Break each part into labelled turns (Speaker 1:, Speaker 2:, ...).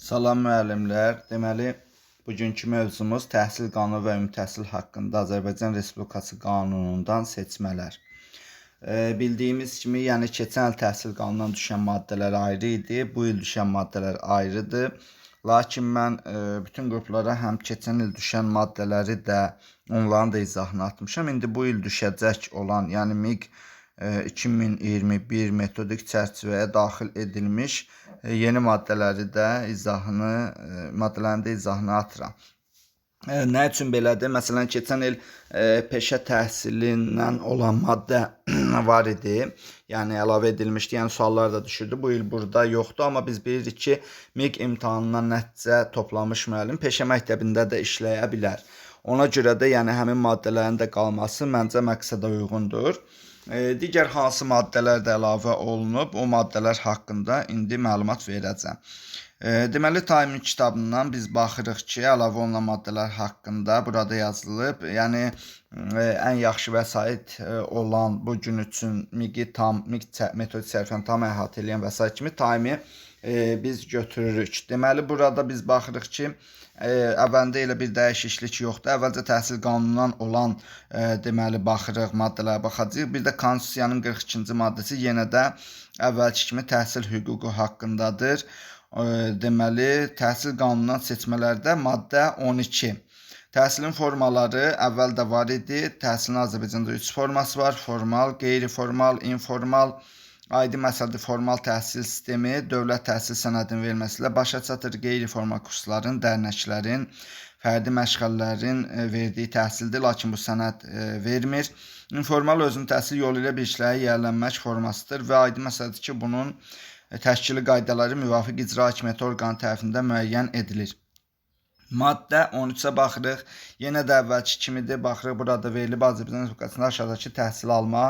Speaker 1: Salam müəllimlər. Deməli, bugünkü mövzumuz təhsil qanunu və ümumi təhsil haqqında Azərbaycan Respublikası qanunundan seçmələr. Bildiyimiz kimi, yəni keçən il təhsil qanunundan düşən maddələr ayrı idi, bu il düşən maddələr ayrıdır. Lakin mən bütün qruplara həm keçən il düşən maddələri də, onların da izahını atmışam. İndi bu il düşəcək olan, yəni MİQ 2021 metodik çərçivəyə daxil edilmiş yeni maddələrin də izahını atıram. Nə üçün belədir? Məsələn, keçən il peşə təhsilindən olan maddə var idi. Yəni əlavə edilmişdi, yəni suallar da düşürdü. Bu il burada yoxdur, amma biz bilirik ki, MİQ imtahanından nəticə toplamış müəllim peşə məktəbində də işləyə bilər. Ona görə də yəni həmin maddələrin də qalması məncə məqsədə uyğundur. Digər hansı maddələr də əlavə olunub, o maddələr haqqında indi məlumat verəcəm. Deməli, Tayimin kitabından biz baxırıq ki, əlavə olunan maddələr haqqında burada yazılıb. Yəni, ən yaxşı vəsait olan bu gün üçün MİQ metodik çərçivəni tam əhatə edən vəsait kimi Tayimi biz götürürük. Deməli, burada biz baxırıq ki, əvvəlində elə bir dəyişiklik yoxdur. Əvvəlcə təhsil qanunundan olan deməli baxırıq, maddələrə baxacağıq. Bir də Konstitusiyanın 42-ci maddəsi yenə də əvvəlki kimi təhsil hüququ haqqındadır. Deməli, təhsil qanunundan seçmələrdə maddə 12. Təhsilin formaları əvvəl də var idi. Təhsilin Azərbaycanda 3 forması var: formal, qeyri-formal, informal. Aydın məsələdir, formal təhsil sistemi dövlət təhsil sənədinin verilməsi ilə başa çatır. Qeyri-formal kursların, dərnəklərin, fərdi məşğələlərin verdiyi təhsildir, lakin bu sənəd vermir. İnformal özünü təhsil yolu ilə bir işləyə yiyələnmək formasıdır və aydın məsələdir ki, bunun təşkili qaydaları müvafiq icra hakimiyyəti orqanı tərəfindən müəyyən edilir. Maddə 13-ə baxırıq. Yenə də əvvəlki kimidir. Baxırıq, burada verilib Azərbaycan Respublikasında aşağıdakı təhsil alma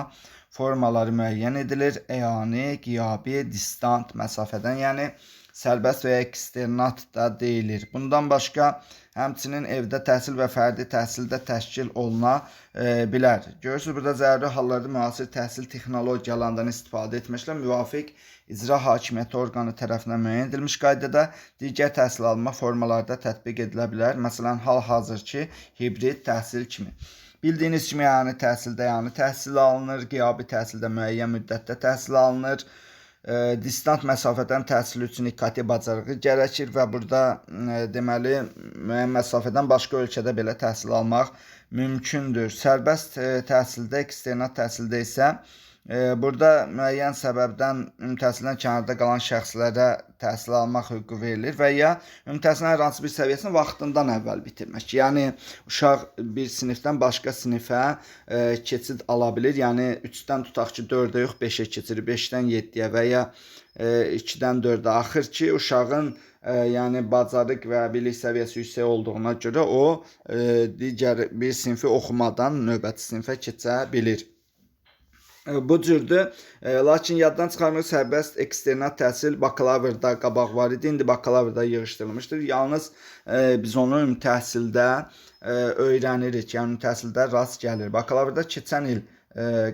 Speaker 1: formaları müəyyən edilir. Eyani, qiyabi, distant məsafədən, yəni sərbəst və ya eksternat da deyilir. Bundan başqa, həmçinin evdə təhsil və fərdi təhsildə təşkil oluna bilər. Görürsünüz, burada zəruri hallarda müasir təhsil texnologiyalarından istifadə etməklə müvafiq icra hakimiyyəti orqanı tərəfindən müəyyən edilmiş qaydada digər təhsil alma formalarda tətbiq edilə bilər. Məsələn, hal-hazırki hibrid təhsil kimi. Bildiyiniz kimi, yəni təhsildə təhsil alınır, qiyabi təhsildə müəyyən müddətdə təhsil alınır. Distant məsafədən təhsil üçün İKT bacarığı gərəkir və burada deməli müəyyən məsafədən başqa ölkədə belə təhsil almaq mümkündür. Sərbəst təhsildə, eksternat təhsildə isə burada müəyyən səbəbdən ümumi təhsildən kənarda qalan şəxslərə təhsil almaq hüququ verilir və ya ümumi təhsilin hər hansı bir səviyyəsini vaxtından əvvəl bitirmək. Yəni, uşaq bir sinifdən başqa sinifə keçid ala bilir. Yəni, 3-dən tutaq ki, 4-ə yox, 5-ə keçir, 5-dən 7-yə və ya 2-dən 4-ə. Axır ki, uşağın yəni bacarıq və bilik səviyyəsi yüksək olduğuna görə o digər bir sinfi oxumadan növbəti sinifə keçə bilir. Bu cürdür. Lakin yaddan çıxarmırıq, sərbəst eksternat təhsil bakalavrda qabaq var idi. İndi bakalavrda yığışdırılmışdır. Yalnız biz onu ümumi təhsildə öyrənirik. Yəni təhsildə rast gəlir. Bakalavrda keçən il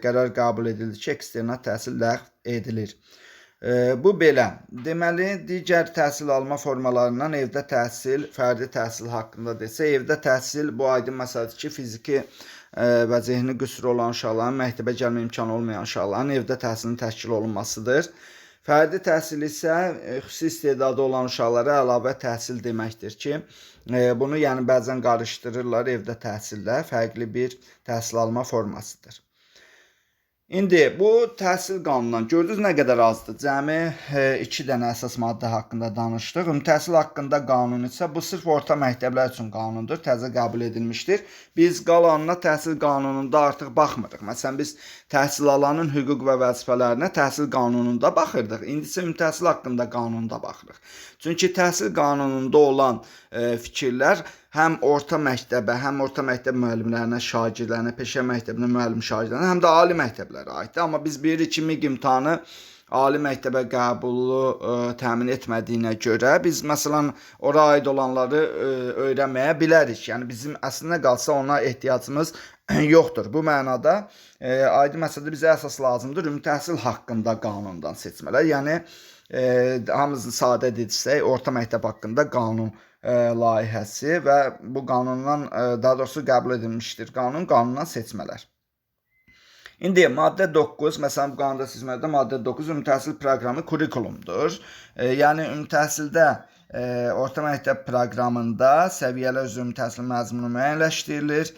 Speaker 1: qərar qəbul edildi ki, eksternat təhsil ləğv edilir. Bu belə. Deməli, digər təhsil alma formalarından evdə təhsil, fərdi təhsil haqqında desə, evdə təhsil bu aydın məsələdir ki, fiziki və zehni qüsuru olan uşaqların, məktəbə gəlmə imkanı olmayan uşaqların evdə təhsilin təşkil olunmasıdır. Fərdi təhsil isə xüsusi istedadı olan uşaqlara əlavə təhsil deməkdir ki, bunu yəni bəzən qarışdırırlar evdə təhsillə, fərqli bir təhsil alma formasıdır. İndi bu təhsil qanunundan gördünüz nə qədər azdır. Cəmi 2 dənə əsas maddə haqqında danışdıq. Ümumi təhsil haqqında qanun isə bu sırf orta məktəblər üçün qanundur. Təzə qəbul edilmişdir. Biz qalanına təhsil qanununda artıq baxmırıq. Məsələn, biz təhsil alanın hüquq və vəzifələrinə təhsil qanununda baxırdıq. İndi isə ümumi təhsil haqqında qanunda baxırıq. Çünki təhsil qanununda olan fikirlər həm orta məktəbə, həm orta məktəb müəllimlərinə, şagirdlərinə, peşə məktəbinə müəllim şagirdlərinə, həm də ali məktəblərə aiddir. Amma biz bilirik ki, MİQ imtahanı ali məktəbə qəbulu təmin etmədiyinə görə biz məsələn ora aid olanları öyrənməyə bilərik. Yəni bizim əslində qalsa ona ehtiyacımız yoxdur. Bu mənada aydın məsələdə bizə əsas lazımdır ümumi təhsil haqqında qanundan seçmələr. Yəni hamısını sadə desək, orta məktəb haqqında qanun layihəsi və bu qanundan daha doğrusu qəbul edilmişdir. Qanundan seçmələr. İndi maddə 9, məsələn bu qanunda seçmələrdə maddə 9 ümumi təhsil proqramı kurikulumdur. Yəni ümumi təhsildə orta məktəb proqramında səviyyələr üzrə ümumi təhsil məzmunu müəyyənləşdirilir.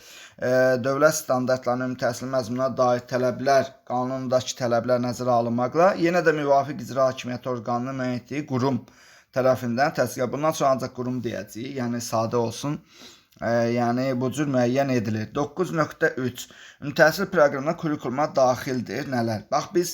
Speaker 1: Dövlət standartlarının ümumi təhsil məzmununa dair tələblər, qanundakı tələblər nəzərə alınmaqla yenə də müvafiq icra hakimiyyəti orqanının müəyyən etdiyi qurum tərəfindən təsdiq. Bundan sonra ancaq qurum deyəcəyik, yəni sadə olsun. Yəni bu cür müəyyən edilir. 9.3 ümumi təhsil proqramına kurikuluma daxildir. Nələr? Bax biz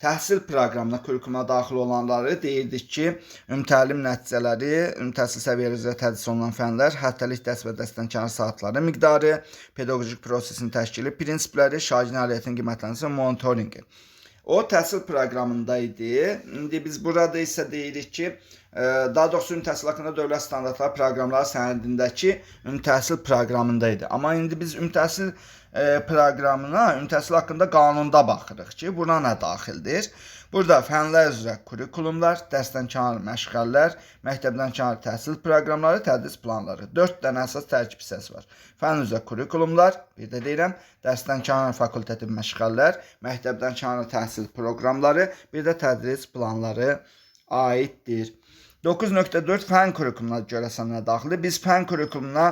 Speaker 1: təhsil proqramına kurikuluma daxil olanları deyirdik ki, ümumi təlim nəticələri, ümumi təhsil səviyyələri üzrə tədris olunan fənlər, həftəlik dərs və dəstənkarı saatları miqdarı, pedaqoji prosesin təşkili, prinsipləri, şagirdin əməliyyatının qiymətləndirməsi və monitorinqi. O təhsil proqramında idi. İndi biz burada isə deyirik ki, daha doğrusu ümumi təhsil haqqında dövlət standartları proqramları sənədindəki ümumi təhsil proqramında idi. Amma indi biz ümumi təhsil proqramına, ümumi təhsil haqqında qanunda baxırıq ki, buna nə daxildir? Burada fənlər üzrə kurikulumlar, dərsdənkənar məşğələlər, məktəbdənkənar təhsil proqramları, tədris planları. 4 dənə əsas tərkib hissəsi var. Fən üzrə kurikulumlar, bir də deyirəm, dərsdənkənar fakultativ məşğələlər, məktəbdənkənar təhsil proqramları, bir də tədris planları aiddir. 9.4 fən kurikulumuna görəsən nə daxildir? Biz fən kurikulumuna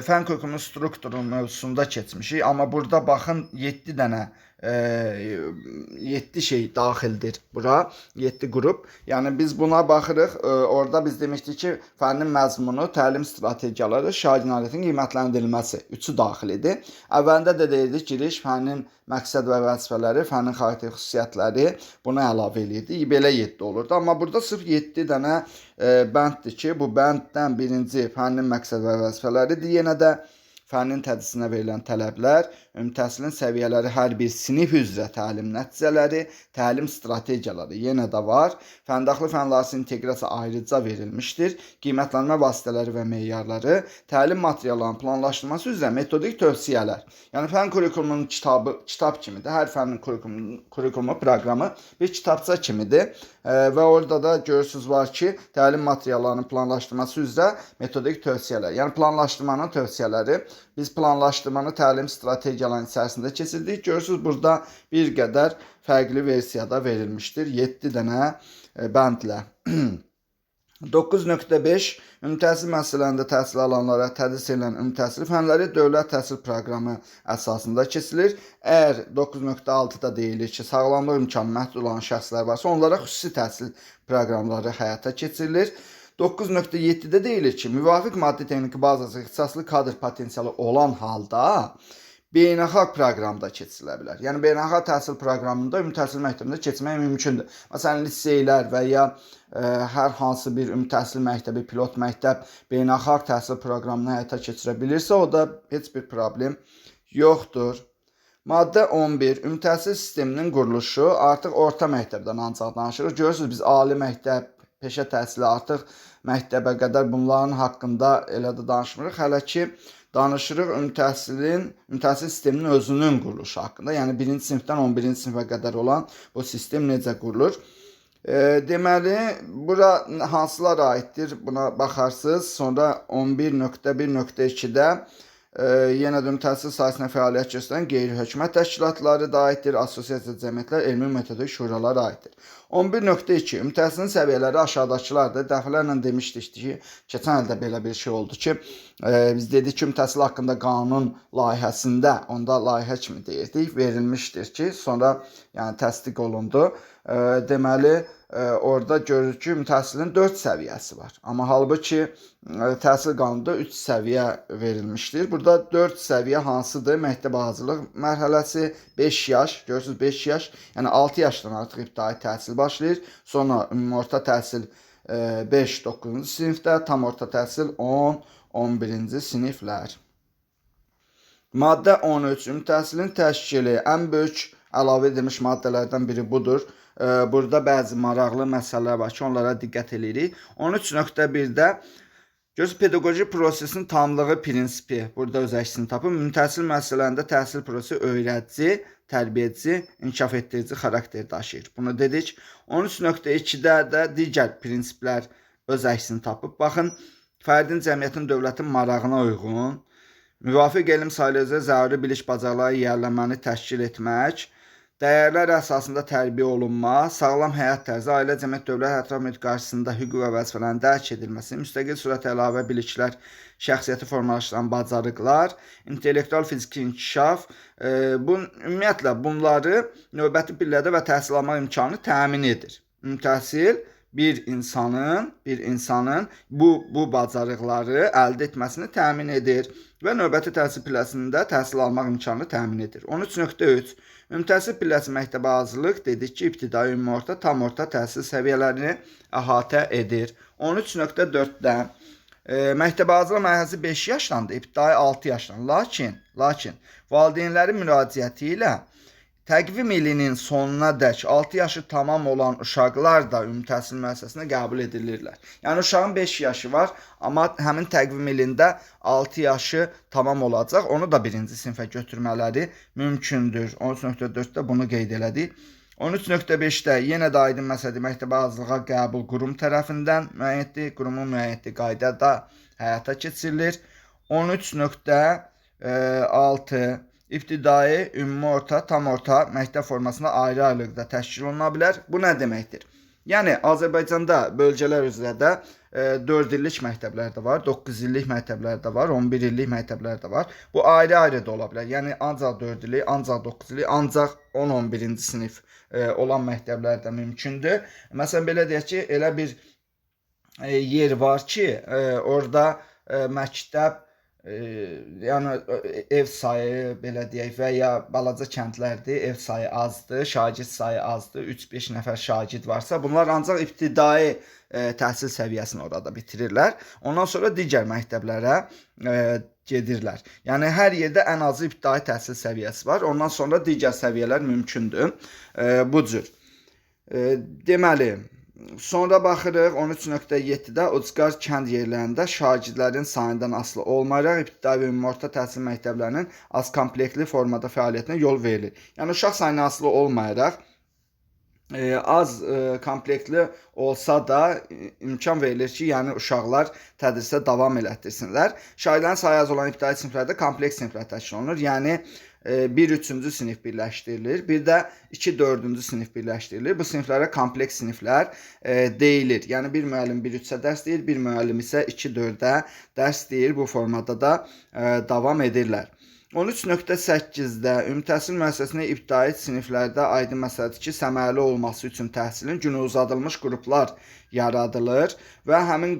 Speaker 1: fen kurikulunun strukturu mövzusunda keçmişik. Amma burada baxın 7 dənə 7 şey daxildir bura. 7 qrup. Yəni biz buna baxırıq. Orada biz demişdik ki, fənnin məzmunu, təlim strategiyaları, şagird nailiyyətinin qiymətləndirilməsi üçü daxil idi. Əvvəlində də deyildik, giriş, fənnin məqsəd və vəzifələri, fənnin xarakter xüsusiyyətləri buna əlavə edirdi. Belə 7 olurdu. Amma burada sırf 7 dənə bənddir ki, bu bənddən birinci fənnin məqsəd və vəzifələridir. Yenə də fənnin tədrisinə verilən tələblər, ümumi təhsilin səviyyələri, hər bir sinif üzrə təlim nəticələri, təlim strategiyaları yenə də var. Fəndaxlı fənlərarası inteqrasiya ayrıca verilmişdir. Qiymətlənmə vasitələri və meyarları, təlim materiallarının planlaşdırılması üzrə metodik tövsiyələr. Yəni fən kurikulumunun kitab kimidir. Hər fənnin kurikulumu proqramı bir kitabça kimidir. Və orada da görürsünüz var ki, təlim materiallarının planlaşdırılması üzrə metodik tövsiyələr. Yəni planlaşdırmanın tövsiyələri. Biz planlaşdırmanı təlim strategiyalarının içərisində keçirdik. Görürsünüz burada bir qədər fərqli versiyada verilmişdir. 7 dənə bəndlə. 9.5 ümumi təhsil müəssisələrində təhsil alanlara tədris edilən ümumi təhsil fənləri dövlət təhsil proqramı əsasında keçilir. Əgər 9.6-da deyilir ki, sağlamlıq imkanı məhdud olan şəxslər varsa, onlara xüsusi təhsil proqramları həyata keçirilir. 9.7-də deyilir ki, müvafiq maddi texniki bazası ixtisaslı kadr potensialı olan halda beynəlxalq proqramda keçirilə bilər. Yəni beynəlxalq təhsil proqramında ümumi təhsil məktəbində keçmək mümkündür. Məsələn, liseylər və ya hər hansı bir ümumi təhsil məktəbi, pilot məktəb beynəlxalq təhsil proqramını həyata keçirə bilirsə, o da heç bir problem yoxdur. Maddə 11. Ümumi təhsil sisteminin quruluşu artıq orta məktəbdən ancaq danışırıq. Görürsünüz, biz ali məktəb, peşə təhsili artıq məktəbə qədər bunların haqqında elə də danışmırıq. Hələ ki, danışırıq ümumi təhsil sisteminin özünün quruluşu haqqında. Yəni 1-ci sinifdən 11-ci sinifə qədər olan bu sistem necə qurulur? Deməli, bura hansılar aiddir? Buna baxarsınız. Sonra 11.1.2-də yenə də ümumi təhsil sahəsində fəaliyyət göstərən qeyri-hökumət təşkilatları da aiddir, assosiasiya cəmiyyətlər, elmi metodik şuralar aiddir. 11.2 ümumi təhsilin səviyyələri aşağıdakılardır. Dəfələrlə demişdik ki, keçən ildə belə bir şey oldu ki, biz dedik ki, ümumi təhsil haqqında qanun layihəsində, onda layihə kimi deyirdik, verilmişdir ki, sonra yəni təsdiq olundu. Deməli, orada görürük ki, ümumi təhsilin 4 səviyyəsi var. Amma halbuki təhsil qanununda 3 səviyyə verilmişdir. Burada 4 səviyyə hansıdır? Məktəb hazırlıq mərhələsi, 5 yaş, görürsünüz 5 yaş, yəni 6 yaşdan artıq ibtidai təhsil başlayır. Sonra ümumi orta təhsil 5-9-cu sinifdə, tam orta təhsil 10-11-ci siniflər. Maddə 13. Ümumi təhsilin təşkili ən böyük əlavə edilmiş maddələrdən biri budur. Burada bəzi maraqlı məsələlər var ki, onlara diqqət edirik. 13.1-də Göz pedaqoji prosesinin tamlığı prinsipi burada öz əksini tapıb. Ümumi müəssisələrində təhsil prosesi öyrədici, tərbiyəçi, inkişaf etdirici xarakter daşıyır. Bunu dedik. 13.2-də də digər prinsiplər öz əksini tapıb. Baxın, fərdin, cəmiyyətin, dövlətin marağına uyğun, müvafiq elm sahələri üzrə zəruri biliş bacarıqları yiyərlənməni təşkil etmək, dəyərlər əsasında tərbiyə olunma, sağlam həyat tərzi, ailə, cəmiyyət, dövlət, ətraf mühit qarşısında hüquq və vəzifələrin dərk edilməsi, müstəqil surətdə əlavə biliklər, şəxsiyyəti formalaşdıran bacarıqlar, intellektual fiziki inkişaf, ümumiyyətlə bunları növbəti pillədə və təhsil almaq imkanı təmin edir. Təhsil bir insanın bu bacarıqları əldə etməsini təmin edir və növbəti təhsil pilləsində təhsil almaq imkanını təmin edir. 13.3 Ümumtəhsil pilləsi məktəbə hazırlıq dedik ki, ibtidai, ümumi orta, tam orta təhsil səviyyələrini əhatə edir. 13.4-də məktəbə hazırlıq mərhələsi 5 yaşdandır, ibtidai 6 yaşdan. Lakin valideynlərin müraciəti ilə təqvim ilinin sonuna dək 6 yaşı tamam olan uşaqlar da ümumi təhsil müəssisəsinə qəbul edilirlər. Yəni uşağın 5 yaşı var, amma həmin təqvim ilində 6 yaşı tamam olacaq. Onu da 1-ci sinifə götürmələri mümkündür. 13.4-də bunu qeyd elədik. 13.5-də yenə də aydın məsələdir. Məktəbə hazırlığa qəbul qurum tərəfindən müəyyən qurumun müəyyən qaydada həyata keçirilir. 13.6 İbtidai, ümumi orta, tam orta məktəb formasında ayrı-ayrılıqda təşkil oluna bilər. Bu nə deməkdir? Yəni, Azərbaycanda bölgələr üzrə də 4 illik məktəblər də var, 9 illik məktəblər də var, 11 illik məktəblər də var. Bu ayrı-ayrı da ola bilər. Yəni, ancaq 4 illik, ancaq 9 illik, ancaq 10-11-ci sinif olan məktəblər də mümkündür. Məsələn, belə deyək ki, elə bir yer var ki, orada məktəb, yəni ev sayı belə deyək və ya balaca kəndlərdir, ev sayı azdır, şagird sayı azdır, 3-5 nəfər şagird varsa, bunlar ancaq ibtidai təhsil səviyyəsini orada bitirirlər. Ondan sonra digər məktəblərə gedirlər. Yəni hər yerdə ən azı ibtidai təhsil səviyyəsi var. Ondan sonra digər səviyyələr mümkündür. Bu cür. Deməli, sonra baxırıq 13.7-də ucqar kənd yerlərində şagirdlərin sayından asılı olmayaraq ibtidai və ümumi orta təhsil məktəblərinin az komplektli formada fəaliyyətinə yol verilir. Yəni uşaq sayından asılı olmayaraq az komplektli olsa da imkan verilir ki, yəni uşaqlar tədrisə davam elətdirsinlər. Şagirdlərin sayı az olan ibtidai siniflərdə kompleks siniflər təşkil olunur. Yəni 1-3-cü sinif birləşdirilir, bir də 2-4-cü sinif birləşdirilir. Bu siniflərə kompleks siniflər deyilir. Yəni bir müəllim 1-3-ə dərs deyir, bir müəllim isə 2-4-ə dərs deyir. Bu formada da davam edirlər. 13.8-də ümumi təhsil müəssisəsində ibtidai siniflərdə aydın məsələdir ki, səmərəli olması üçün təhsilin günü uzadılmış qruplar yaradılır və həmin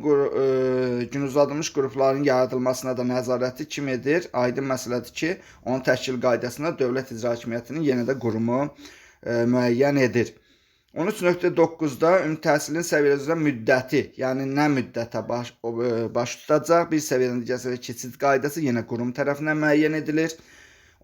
Speaker 1: gün uzadılmış qrupların yaradılmasına da nəzarəti kim edir? Aydın məsələdir ki, onun təşkil qaydasında Dövlət İcra Hakimiyyətinin yenə də qurumu müəyyən edir. 13.9-da ümumi təhsilin səviyyələri üzrə müddəti, yəni nə müddətə baş tutacaq, bir səviyyədən digər səviyyəyə keçid qaydası yenə qurum tərəfindən müəyyən edilir.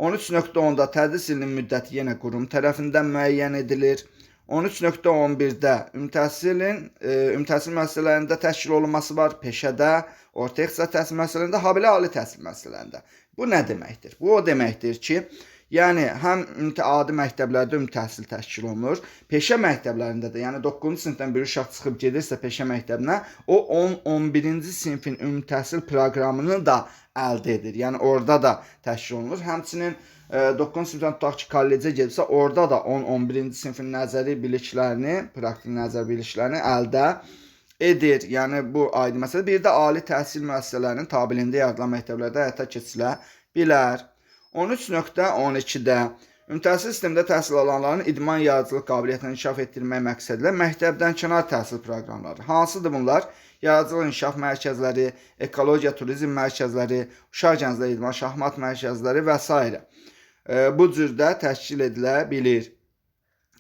Speaker 1: 13.10-da tədris ilinin müddəti yenə qurum tərəfindən müəyyən edilir. 13.11-də ümumi təhsil müəssisələrində təşkil olunması var, peşədə, orta ixtisas təhsil müəssisələrində, habelə ali təhsil müəssisələrində. Bu nə deməkdir? Bu o deməkdir ki, yəni həm adi məktəblərdə ümumi təhsil təşkil olunur, peşə məktəblərində də, yəni 9-cu sinifdən bir uşaq çıxıb gedirsə peşə məktəbinə, o 10-11-ci sinifin ümumi təhsil proqramını da əldə edir. Yəni orada da təşkil olunur. Həmçinin 9-cu sinifdən tutaq ki, kollecə gedirsə, orada da 10-11-ci sinifin nəzəri biliklərini, praktik nəzəri biliklərini əldə edir. Yəni bu aydın məsələdir. Bir də ali təhsil müəssisələrinin tabeliyində yaradılan məktəblərdə həyata keçirilə bilər. 13.12-də ümumi təhsil sistemində təhsil alanların idman yaradıcılıq qabiliyyətini inkişaf etdirmək məqsədilə məktəbdən kənar təhsil proqramları. Hansıdır bunlar? Yaradıcılıq inkişaf mərkəzləri, ekologiya, turizm mərkəzləri, uşaq gənclər idman, şahmat mərkəzləri və s. Bu cürdə təşkil edilə bilir.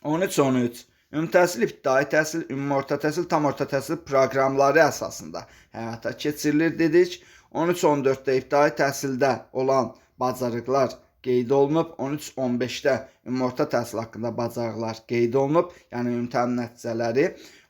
Speaker 1: 13.13 Ümumi təhsil, ibtidai təhsil, ümumi orta təhsil, tam orta təhsil proqramları əsasında həyata keçirilir dedik. 13.14-də ibtidai təhsildə olan bacarıqlar qeyd olunub. 13.15-də ümumi orta təhsil haqqında bacarıqlar qeyd olunub. Yəni ümumi təlim nəticələri.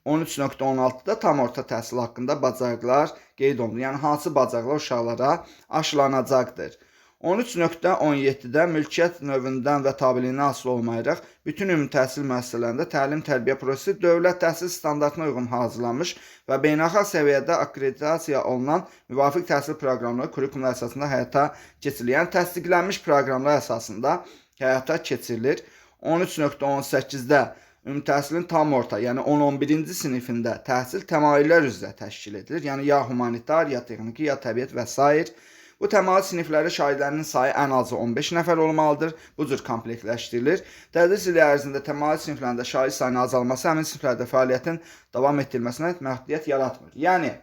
Speaker 1: 13.16-da tam orta təhsil haqqında bacarıqlar qeyd olunur. Yəni hansı bacarıqlar uşaqlara aşılanacaqdır. 13.17-də mülkiyyət növündən və tabeliyindən asılı olmayaraq bütün ümumi təhsil müəssisələrində təlim-tərbiyə prosesi dövlət təhsil standartına uyğun hazırlanmış və beynəlxalq səviyyədə akkreditasiya olunan müvafiq təhsil proqramları kurikulum əsasında həyata keçirilir. Yəni təsdiqlənmiş proqramlar əsasında həyata keçirilir. 13.18-də ümumi təhsilin tam orta, yəni 10-11-ci sinifində təhsil təmayüllər üzrə təşkil edilir. Yəni ya humanitar, ya texniki, ya təbiət və s. Bu təmayül sinifləri şagirdlərinin sayı ən azı 15 nəfər olmalıdır. Bu cür komplektləşdirilir. Tədris ili ərzində təmayül siniflərində şagird sayının azalması həmin siniflərdə fəaliyyətin davam etdirilməsinə məhdudiyyət yaratmır. Yəni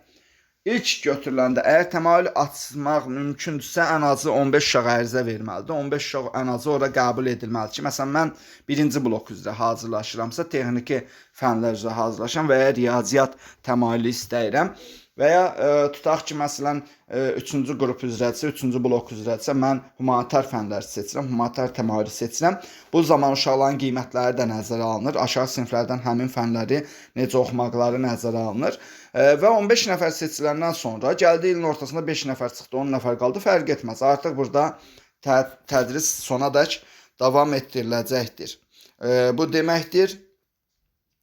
Speaker 1: ilk götürüləndə əgər təmayül açmaq mümkündürsə ən azı 15 uşaq ərizə verməlidir. 15 uşaq ən azı ora qəbul edilməlidir ki, məsələn mən birinci blok üzrə hazırlaşıramsa, texniki fənlər üzrə hazırlaşıram və ya riyaziyyat təmayülü istəyirəm. Və ya tutaq ki, məsələn, 3-cü qrup üzrədirsə, 3-cü blok üzrədirsə, mən humanitar fənləri seçirəm, humanitar təmayülü seçirəm. Bu zaman uşaqların qiymətləri də nəzərə alınır. Aşağı siniflərdən həmin fənləri necə oxumaqları nəzərə alınır. Və 15 nəfər seçiləndən sonra gəldi ilin ortasında 5 nəfər çıxdı, 10 nəfər qaldı, fərq etməz. Artıq burada tədris sonadək davam etdiriləcəkdir. Bu deməkdir,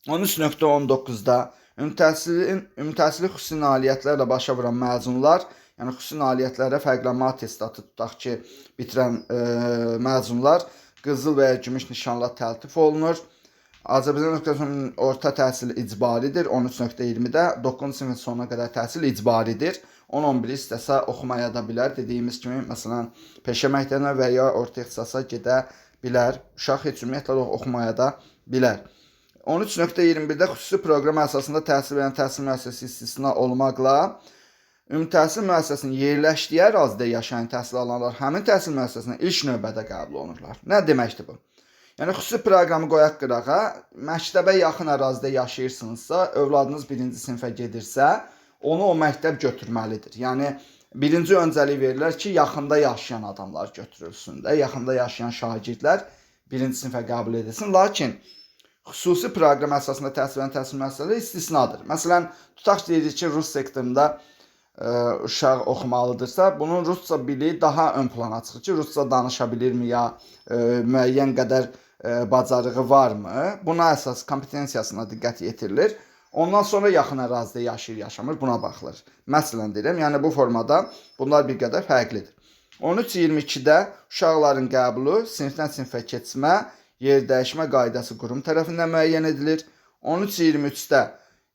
Speaker 1: 13.19-da ümumi təhsili xüsusi nailiyyətlərlə başa vuran məzunlar, yəni xüsusi nailiyyətlərə fərqlənmə attestatı tutaq ki, bitirən məzunlar qızıl və ya gümüş nişanla təltif olunur. Azərbaycan orta təhsil icbaridir. 13.20-də 9-cu sinifin sonuna qədər təhsil icbaridir. 10-11 istəsə oxumaya da bilər. Dediyimiz kimi, məsələn, peşə məktəbinə və ya orta ixtisasa gedə bilər. Uşaq heç ümumiyyətlə oxumaya da bilər. 13.21-də xüsusi proqram əsasında təhsil verən təhsil müəssisəsi istisna olmaqla ümumi təhsil müəssisəsinin yerləşdiyi ərazidə yaşayan təhsil alanlar həmin təhsil müəssisəsinə ilk növbədə qəbul olunurlar. Nə deməkdir bu? Yəni xüsusi proqramı qoyaq qırağa, məktəbə yaxın ərazidə yaşayırsınızsa, övladınız 1-ci sinifə gedirsə, onu o məktəb götürməlidir. Yəni birinci öncəlik verirlər ki, yaxında yaşayan adamlar götürülsün də, yaxında yaşayan şagirdlər 1-ci sinifə qəbul edilsin. Lakin xüsusi proqram əsasında təhsil verən təhsil müəssisələri istisnadır. Məsələn, tutaq deyirik ki, rus sektorunda uşaq oxumalıdırsa, bunun rusca biliyi daha ön plana çıxır ki, rusca danışa bilirmi ya müəyyən qədər bacarığı varmı? Buna əsas kompetensiyasına diqqət yetirilir. Ondan sonra yaxın ərazidə yaşayır, yaşamır, buna baxılır. Məsələn deyirəm, yəni bu formada bunlar bir qədər fərqlidir. 13.22-də uşaqların qəbulu, sinifdən sinifə keçmə, yer dəyişmə qaydası qurum tərəfindən müəyyən edilir. 13.23-də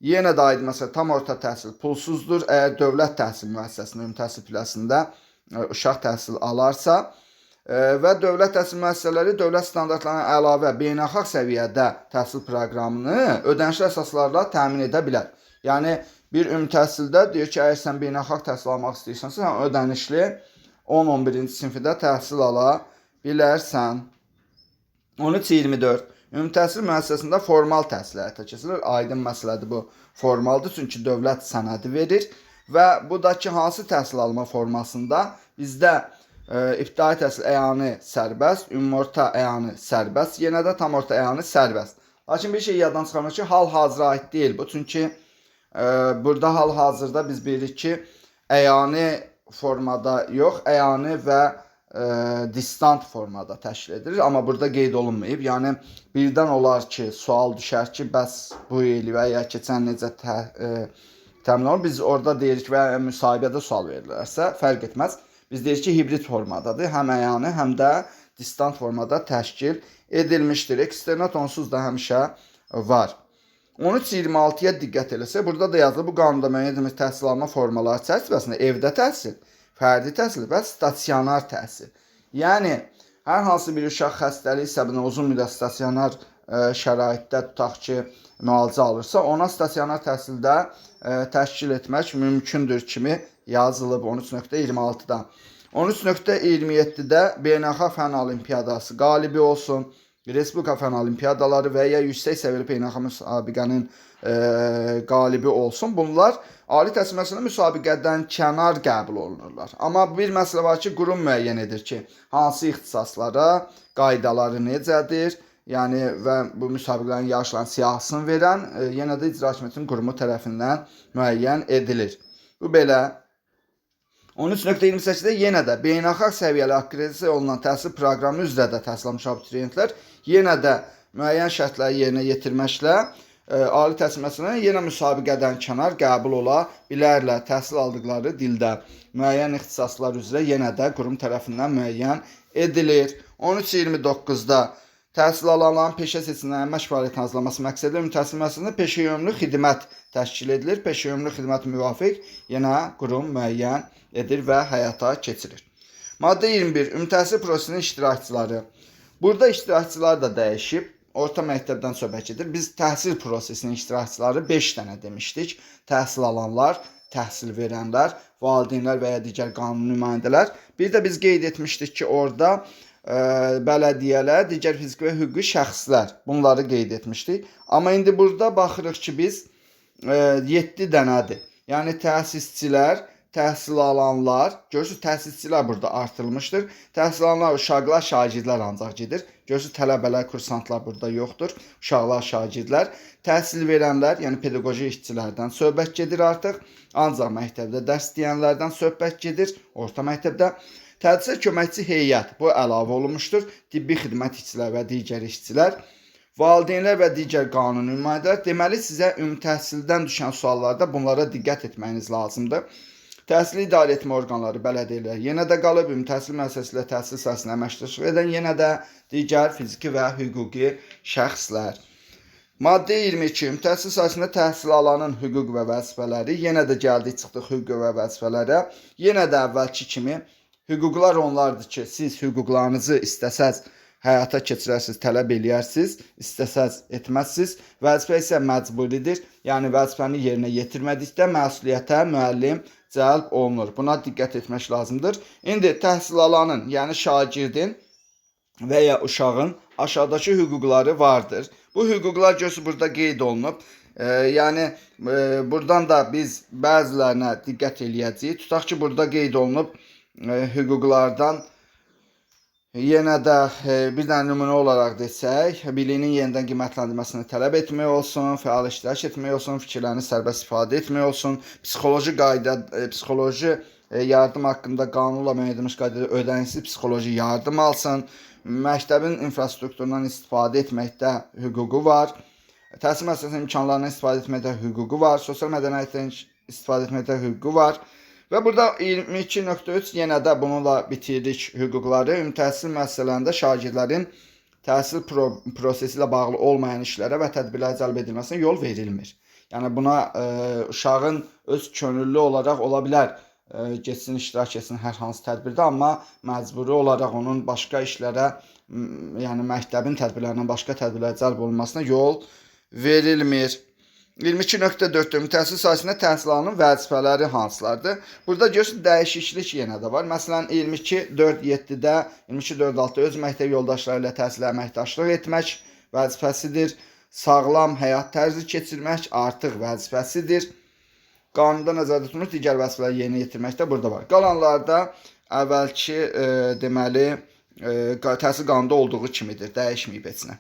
Speaker 1: yenə də aid məsələ tam orta təhsil pulsuzdur. Əgər dövlət təhsil müəssisəsində, ümumi təhsil pilləsində uşaq təhsil alarsa və dövlət təhsil müəssisələri dövlət standartlarına əlavə beynəlxalq səviyyədə təhsil proqramını ödənişli əsaslarla təmin edə bilər. Yəni bir ümumi təhsildə deyir ki, əgər sən beynəlxalq təhsil almaq istəyirsənsə, sən ödənişli 10-11-ci sinifdə təhsil ala bilərsən. 13.24 ümumi təhsil müəssisəsində formal təhsil həyata keçirilir. Aydın məsələdir bu, formaldır, çünki dövlət sənədi verir və bu da ki, hansı təhsil alma formasında bizdə ibtidai təhsil əyani sərbəst, ümumorta əyani sərbəst, yenə də tam orta əyani sərbəst. Lakin bir şey yaddan çıxarmaq ki, hal-hazıra aid deyil bu, çünki burada hal-hazırda biz bilirik ki, əyani formada yox, əyani və distant formada təşkil edilir. Amma burada qeyd olunmayıb. Yəni birdən olar ki, sual düşər ki, bəs bu il və ya keçən necə təmin olunur? Biz orada deyirik və ya müsahibədə sual verilərsə, fərq etməz. Biz deyirik ki, hibrid formadadır. Həm əyani, həm də distant formada təşkil edilmişdir. Eksternat onsuz da həmişə var. 13.26-ya diqqət eləsə, burada da yazılır, bu qanunda müəyyən edilmiş təhsil alma formaları çərçivəsində evdə təhsil, fərdi təhsil və stasionar təhsil. Yəni, hər hansı bir uşaq xəstəlik səbəbindən uzun müddət stasionar şəraitdə tutaq ki, müalicə alırsa, ona stasionar təhsildə təşkil etmək mümkündür kimi yazılıb 13.26-da. 13.27-də beynəlxalq fənn olimpiyadası qalibi olsun, Respublika fənn olimpiyadaları və ya yüksək səviyyəli beynəlxalq müsabiqənin qalibi olsun. Bunlar ali təhsil müəssisəsində müsabiqədən kənar qəbul olunurlar. Amma bir məsələ var ki, qurum müəyyən edir ki, hansı ixtisaslara, qaydaları necədir, yəni və bu müsabiqələrin yarışların siyahısını verən yenə də İcra Hakimiyyətinin qurumu tərəfindən müəyyən edilir. Bu belə. 13.28-də yenə də beynəlxalq səviyyəli akkreditasiya olunan təhsil proqramı üzrə də təhsil almış abituriyentlər yenə də müəyyən şərtləri yerinə yetirməklə ali təhsil müəssisələrində yenə müsabiqədən kənar qəbul ola bilərlər. Təhsil aldıqları dildə müəyyən ixtisaslar üzrə yenə də qurum tərəfindən müəyyən edilir. 13.29-da təhsil alanların peşə seçimlərinin məşq fəaliyyəti hazırlaması məqsədilə ümumi təhsil müəssisəsində peşəyönümlü xidmət təşkil edilir. Peşəyönümlü xidmət müvafiq yenə qurum müəyyən edir və həyata keçirir. Maddə 21. Ümumi təhsil prosesinin iştirakçıları. Burada iştirakçılar da dəyişib. Orta məktəbdən söhbət gedir. Biz təhsil prosesinin iştirakçıları 5 dənə demişdik. Təhsil alanlar, təhsil verənlər, valideynlər və ya digər qanuni nümayəndələr. Bir də biz qeyd etmişdik ki, orada bələdiyyələr, digər fiziki və hüquqi şəxslər. Bunları qeyd etmişdik. Amma indi burada baxırıq ki, biz 7 dənədir. Yəni təsisçilər, təhsil alanlar, görürsünüz təsisçilər burada artırılmışdır. Təhsil alanlar, uşaqlar, şagirdlər ancaq gedir. Görürsünüz tələbələr, kursantlar burada yoxdur. Uşaqlar, şagirdlər, təhsil verənlər, yəni pedaqoji işçilərdən söhbət gedir artıq. Ancaq məktəbdə dərs deyənlərdən söhbət gedir, orta məktəbdə. Tədrisə köməkçi heyət, bu əlavə olunmuşdur. Tibbi xidmət işçilər və digər işçilər. Valideynlər və digər qanuni nümayəndələr. Deməli, sizə ümumi təhsildən düşən suallarda bunlara diqqət etməyiniz lazımdır. Təhsili idarə etmə orqanları, bələdiyyələr yenə də qalıb. Ümumi təhsil müəssisəsi ilə təhsil sahəsində əməkdaşlıq edən yenə də digər fiziki və hüquqi şəxslər. Maddə 22. Ümumi təhsil sahəsində təhsil alanın hüquq və vəzifələri. Yenə də gəldik çıxdıq hüquq və vəzifələrə. Yenə də əvvəlki kimi hüquqlar onlardır ki, siz hüquqlarınızı istəsəz həyata keçirərsiniz, tələb eləyərsiniz, istəsəz etməzsiniz. Vəzifə isə məcburidir. Yəni vəzifəni yerinə yetirmədikdə məsuliyyətə müəllim cəlb olunur. Buna diqqət etmək lazımdır. İndi təhsil alanın, yəni şagirdin və ya uşağın aşağıdakı hüquqları vardır. Bu hüquqlar görürsünüz burada qeyd olunub. Yəni buradan da biz bəzilərinə diqqət eləyəcəyik. Tutaq ki, burada qeyd olunub hüquqlardan yenə də bir dənə nümunə olaraq desək, biliyinin yenidən qiymətləndirməsini tələb etmək olsun, fəal iştirak etmək olsun, fikirlərini sərbəst ifadə etmək olsun, psixoloji yardım haqqında qanunla müəyyən edilmiş qaydada ödənişsiz psixoloji yardım alsın, məktəbin infrastrukturundan istifadə etməkdə hüququ var, təhsil müəssisəsinin imkanlarından istifadə etməkdə hüququ var, sosial mədəniyyətdən istifadə etməkdə hüququ var. Və burada 22.3 yenə də bununla bitiririk hüquqları. Ümumi təhsil müəssisələrində şagirdlərin təhsil prosesi ilə bağlı olmayan işlərə və tədbirlərə cəlb edilməsinə yol verilmir. Yəni buna uşağın öz könüllü olaraq ola bilər getsin, iştirak etsin hər hansı tədbirdə, amma məcburi olaraq onun başqa işlərə, yəni məktəbin tədbirlərindən başqa tədbirlərə cəlb olunmasına yol verilmir. 22.4 ümumi təhsil sahəsində təhsil alanın vəzifələri hansılardır? Burada görürsünüz dəyişiklik yenə də var. Məsələn 22.4.7-də, 22.4.6-da öz məktəb yoldaşları ilə təhsilə əməkdaşlıq etmək vəzifəsidir. Sağlam həyat tərzi keçirmək artıq vəzifəsidir. Qanunda nəzərdə tutulmuş digər vəzifələri yerinə yetirmək də burada var. Qalanlarda əvvəlki deməli təhsil qanunda olduğu kimidir, dəyişməyib heç nə.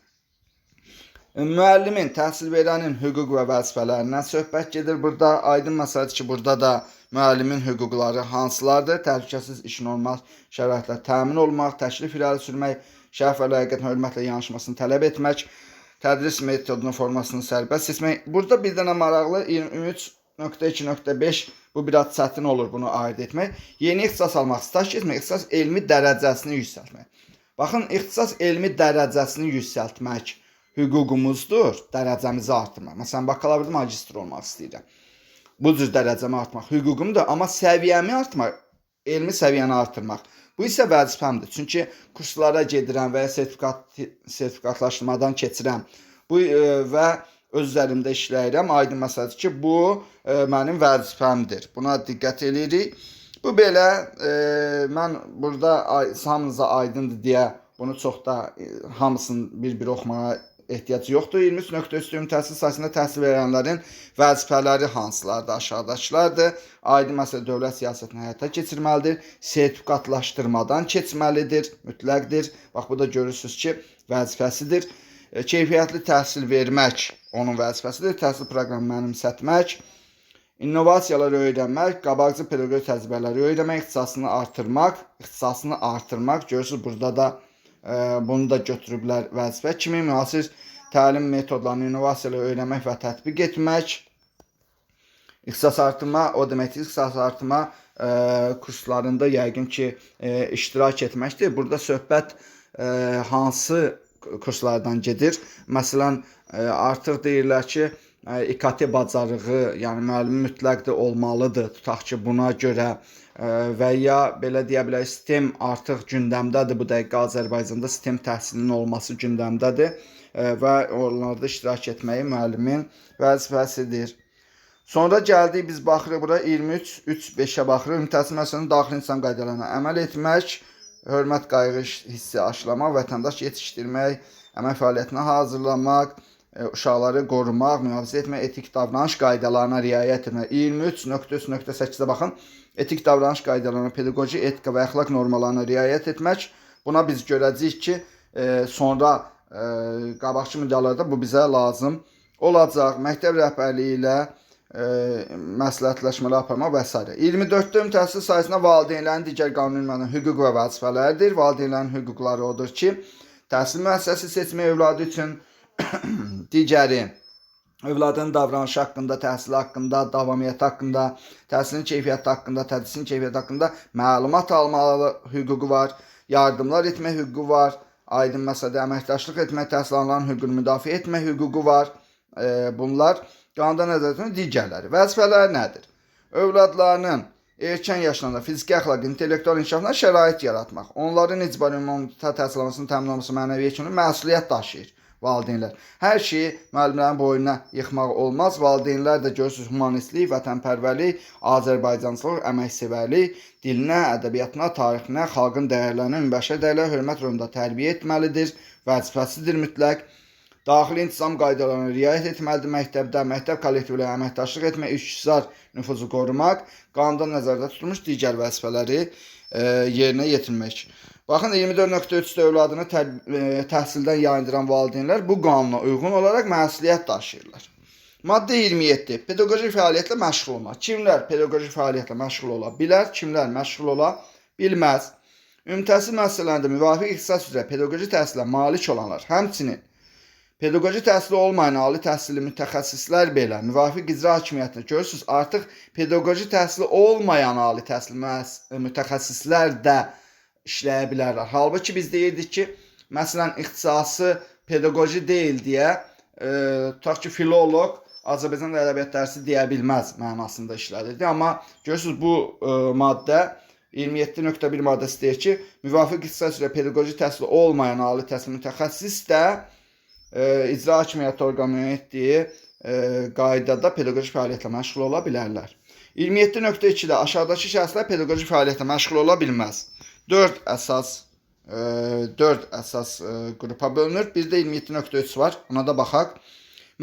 Speaker 1: Müəllimin, təhsil verənin hüquq və vəzifələrindən söhbət gedir. Burada aydın məsələdir ki, burada da müəllimin hüquqları hansılardır? Təhlükəsiz iş normal şəraitlə təmin olmaq, təklif irəli sürmək, şərəf və ləyaqətin hörmətlə yanaşmasını tələb etmək, tədris metodunun formasını sərbəst seçmək. Burada bir dənə maraqlı 23.2.5 bu biraz çətin olur bunu ayırt etmək. Yeni ixtisas almaq, staj etmək, ixtisas elmi dərəcəsini yüksəltmək. Baxın, ixtisas elmi dərəcəsini yüksəltmək hüququmuzdur, dərəcəmizi artırmaq. Məsələn, bakalavr magistr olmaq istəyirəm. Bu cür dərəcəmi artırmaq hüququmdur, amma səviyyəmi artırmaq, elmi səviyyəni artırmaq. Bu isə vəzifəmdir. Çünki kurslara gedirəm və ya sertifikatlaşdırmadan keçirəm. Bu və öz üzərimdə işləyirəm. Aydın məsələdir ki, bu mənim vəzifəmdir. Buna diqqət edirik. Bu belə, mən burada hamınıza aydındır deyə bunu çox da hamısını bir-bir oxumağa ehtiyac yoxdur. 23.3 ümumi təhsil sahəsində təhsil verənlərin vəzifələri hansılardır? Aşağıdakılardır. Aydın məsələ dövlət siyasətini həyata keçirməlidir. Sertifikatlaşdırmadan keçməlidir, mütləqdir. Bax, bu da görürsünüz ki, vəzifəsidir. keyfiyyətli təhsil vermək onun vəzifəsidir. Təhsil proqramını mənimsətmək, innovasiyaları öyrənmək, qabaqcıl pedaqoji təcrübələri öyrənmək, ixtisasını artırmaq. Görürsünüz, burada da bunu da götürüblər vəzifə kimi. Müasir təlim metodlarını, innovasiyaları öyrənmək və tətbiq etmək. İxtisas artırma, o deməkdir, ixtisas artırma kurslarında yəqin ki, iştirak etməkdir. Burada söhbət hansı kurslardan gedir? Məsələn, artıq deyirlər ki, İKT bacarığı, yəni müəllim mütləq olmalıdır, tutaq ki, buna görə və ya belə deyə bilərik, STEM artıq gündəmdədir. Bu dəqiqə Azərbaycanda STEM təhsilinin olması gündəmdədir və onlarda iştirak etməyi müəllimin vəzifəsidir. Sonra gəldik, biz baxırıq bura 23.3.5-ə baxırıq. Ümumi təhsil müəssisəsinin daxili insan qaydalarına əməl etmək, hörmət qayğı hissi aşılamaq, vətəndaş yetişdirmək, əmək fəaliyyətinə hazırlamaq, uşaqları qorumaq, mühafizə etmək, etik davranış qaydalarına riayət etmək. 23.3.8-də baxın, etik davranış qaydalarına, pedaqoji etika və əxlaq normalarına riayət etmək. Buna biz görəcəyik ki, sonra qabaqçı müddəalarda bu bizə lazım olacaq. Məktəb rəhbərliyi ilə məsləhətləşmələr aparmaq və s. 24-də ümumi təhsil sayəsində valideynlərin digər qanuni mənada hüquq və vəzifələridir. Valideynlərin hüquqları odur ki, təhsil müəssisəsi seçmək övladı üçün, digəri övladın davranışı haqqında, təhsili haqqında, davamiyyəti haqqında, təhsilin keyfiyyəti haqqında, tədrisin keyfiyyəti haqqında məlumat almalı hüququ var, yardımlar etmək hüququ var, aydın məsələdə əməkdaşlıq etmək, təhsil alanların hüququnu müdafiə etmək hüququ var. Bunlar qanunda nəzərdə tutulan digərləri. Vəzifələri nədir? Övladlarının erkən yaşlarında fiziki əxlaq, intellektual inkişafına şərait yaratmaq, onların icbari ümumi təhsil almasının təmin olunması mənəvi kimi məsuliyyət daşıyır valideynlər. Hər şeyi müəllimlərin boynuna yıxmaq olmaz. Valideynlər də görürsünüz, humanistlik, vətənpərvərlik, Azərbaycancılıq, əməksevərlik, dilinə, ədəbiyyatına, tarixinə, xalqın dəyərlərinə, ümumbəşəri dəyərlərə hörmət rolunda tərbiyə etməlidir, vəzifəsidir mütləq. Daxili intizam qaydalarına riayət etməlidir məktəbdə, məktəb kollektivlə əməkdaşlıq etmək, işgüzar nüfuzu qorumaq, qanunda nəzərdə tutulmuş digər vəzifələri yerinə yetirmək. Baxın, 24.3-də övladını təhsildən yayındıran valideynlər bu qanuna uyğun olaraq məsuliyyət daşıyırlar. Maddə 27. Pedaqoji fəaliyyətlə məşğul olmaq. Kimlər pedaqoji fəaliyyətlə məşğul ola bilər, kimlər məşğul ola bilməz. Ümumi təhsil müəssisələrində müvafiq ixtisas üzrə pedaqoji təhsilə malik olanlar, həmçinin pedaqoji təhsili olmayan ali təhsilli mütəxəssislər belə müvafiq icra hakimiyyətinə görürsünüz, artıq pedaqoji təhsili olmayan ali təhsilli mütəxəssislər də işləyə bilərlər. Halbuki biz deyirdik ki, məsələn, ixtisası pedaqoji deyil deyə, tutaq ki, filoloq Azərbaycan ədəbiyyat dərsi deyə bilməz mənasında işlədirdi. Amma görürsünüz, bu maddə 27.1 maddəsi deyir ki, müvafiq ixtisas üzrə pedaqoji təhsili olmayan ali təhsilli mütəxəssis də icra hakimiyyəti orqanının etdiyi qaydada pedaqoji fəaliyyətlə məşğul ola bilərlər. 27.2-də aşağıdakı şəxslər pedaqoji fəaliyyətlə məşğul ola bilməz. 4 əsas qrupa bölünür. Bizdə 27.3 var. Ona da baxaq.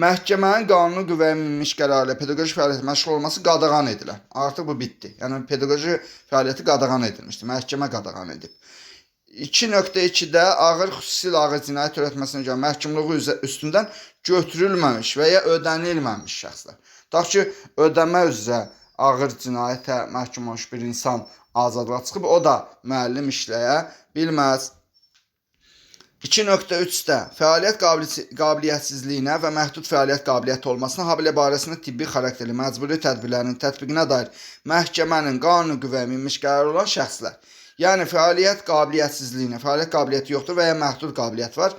Speaker 1: Məhkəmənin qanuni qüvvəyə minmiş qərarı ilə pedaqoji fəaliyyətə məşğul olması qadağan edilir. Artıq bu bitdi. Yəni pedaqoji fəaliyyəti qadağan edilmişdi. Məhkəmə qadağan edib. 2.2-də ağır, xüsusilə ağır cinayət törətməsinə görə məhkumluğu üstündən götürülməmiş və ya ödənilməmiş şəxslər. Tutaq ki, ödəmə üzrə ağır cinayətə məhkum olmuş bir insan azadlığa çıxıb, o da müəllim işləyə bilməz. 2.3-də fəaliyyət qabiliyyətsizliyinə və məhdud fəaliyyət qabiliyyəti olmasına, habelə barəsində tibbi xarakterli məcburi tədbirlərinin tətbiqinə dair məhkəmənin qanuni qüvvəyə minmiş qərarı olan şəxslər. Yəni, fəaliyyət qabiliyyətsizliyinə, fəaliyyət qabiliyyəti yoxdur və ya məhdud qabiliyyət var.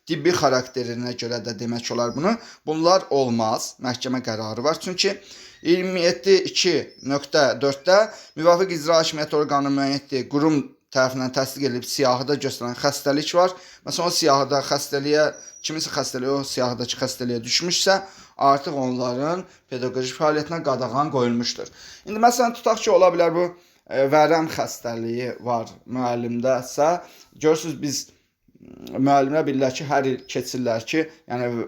Speaker 1: Tibbi xarakterinə görə də demək olar bunu. Bunlar olmaz. Məhkəmə qərarı var. Çünki 27.2.4-də müvafiq icra hakimiyyəti orqanının müəyyən etdiyi qurum tərəfindən təsdiq edilib siyahıda göstərən xəstəlik var. Məsələn, o siyahıda xəstəliyə, kimisə xəstəliyə, o siyahıdakı xəstəliyə düşmüşsə, artıq onların pedaqoji fəaliyyətinə qadağan qoyulmuşdur. İndi məsələn, tutaq ki, ola bilər bu vərəm xəstəliyi var müəllimdəsə, görürsünüz, biz müəllimlər bilirlər ki, hər il keçirlər ki, yəni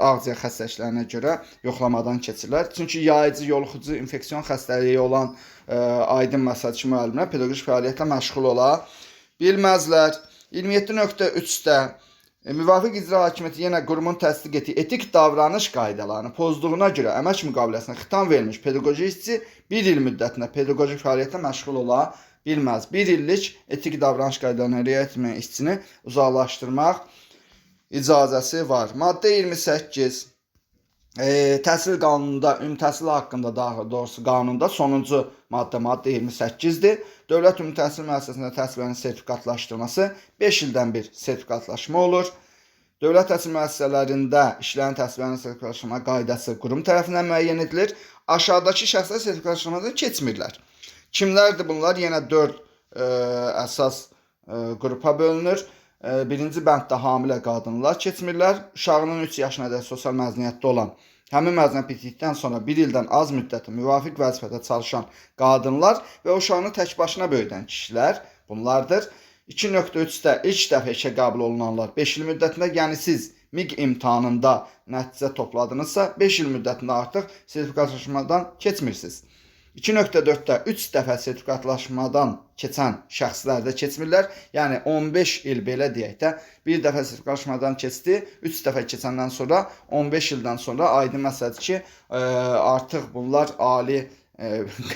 Speaker 1: ağciyər xəstəliklərinə görə yoxlamadan keçirlər. Çünki yayıcı, yoluxucu infeksiyon xəstəliyi olan aydın məsələdir ki, müəllimlər pedaqoji fəaliyyətlə məşğul ola bilməzlər. 27.3-də Müvafiq icra hakimiyyəti yenə qurumun təsdiq etdiyi etik davranış qaydalarını pozduğuna görə əmək müqaviləsinə xitam verilmiş pedaqoji işçi 1 il müddətinə pedaqoji fəaliyyətlə məşğul ola bilməz. 1 illik etik davranış qaydalarına riayət etməyən işçini uzaqlaşdırmaq icazəsi var. Maddə 28 təhsil qanununda, ümumi təhsil haqqında daha doğrusu qanunda sonuncu maddə 28-dir. Dövlət ümumi təhsil müəssisəsində təhsillərin sertifikatlaşdırması 5 ildən bir sertifikatlaşma olur. Dövlət təhsil müəssisələrində işləyən təhsillərin sertifikatlaşdırma qaydası qurum tərəfindən müəyyən edilir. Aşağıdakı şəxslər sertifikatlaşdırmadan keçmirlər. Kimlərdir bunlar? Yenə 4 əsas qrupa bölünür. Birinci bənddə hamilə qadınlar keçmirlər. Uşağının 3 yaşına qədər sosial məzuniyyətdə olan, həmin məzuniyyət bitdikdən sonra 1 ildən az müddətə müvafiq vəzifədə çalışan qadınlar və uşağını tək başına böyüdən kişilər bunlardır. 2.3-də ilk dəfə işə qəbul olunanlar 5 il müddətində, yəni siz MİQ imtahanında nəticə topladınızsa 5 il müddətində artıq sertifikatlaşmadan keçmirsiniz. 2.4-də 3 dəfə sertifikatlaşmadan keçən şəxslər də keçmirlər. Yəni 15 il belə deyək də, bir dəfə sertifikatlaşmadan keçdi, 3 dəfə keçəndən sonra 15 ildən sonra aydın məsələdir ki, artıq bunlar ali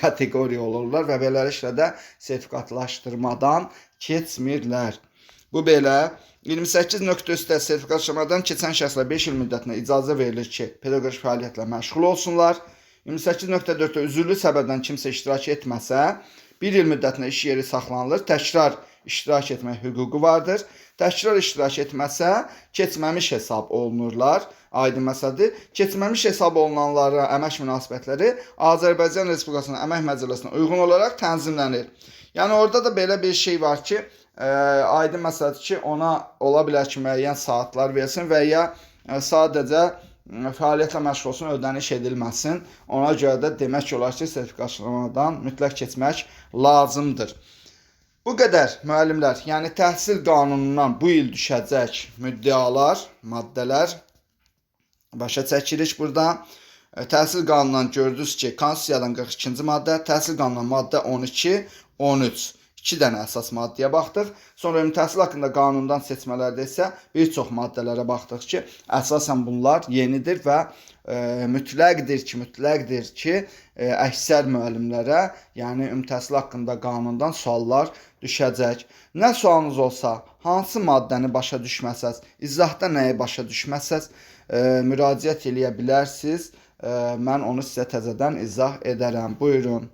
Speaker 1: kateqoriya olurlar və beləliklə də sertifikatlaşdırmadan keçmirlər. Bu belə 28.3-də sertifikatlaşdırmadan keçən şəxslər 5 il müddətinə icazə verilir ki, pedaqoji fəaliyyətlə məşğul olsunlar. 28.4-də üzürlü səbəbdən kimsə iştirak etməsə, 1 il müddətinə iş yeri saxlanılır, təkrar iştirak etmək hüququ vardır. Təkrar iştirak etməsə, keçməmiş hesab olunurlar. Aydın məsələdir. Keçməmiş hesab olunanlara əmək münasibətləri Azərbaycan Respublikasının Əmək Məcəlləsinə uyğun olaraq tənzimlənir. Yəni orada da belə bir şey var ki, aydın məsələdir ki, ona ola bilər ki, müəyyən saatlar versin və ya sadəcə fəaliyyətlə məşğul olsun, ödəniş edilməsin. Ona görə də demək olar ki, sertifikatlaşdırmadan mütləq keçmək lazımdır. Bu qədər müəllimlər, yəni təhsil qanunundan bu il düşəcək müddəalar, maddələr başa çəkirik burada. Təhsil qanunundan gördünüz ki, Konstitusiyadan 42-ci maddə, təhsil qanunundan maddə 12, 13. 2 dənə əsas maddəyə baxdıq. Sonra ümumi təhsil haqqında qanundan seçmələrdə isə bir çox maddələrə baxdıq ki, əsasən bunlar yenidir və mütləqdir ki, əksər müəllimlərə, yəni ümumi təhsil haqqında qanundan suallar düşəcək. Nə sualınız olsa, hansı maddəni başa düşməsəz, izahda nəyi başa düşməsəz, müraciət eləyə bilərsiniz. Mən onu sizə təzədən izah edərəm. Buyurun.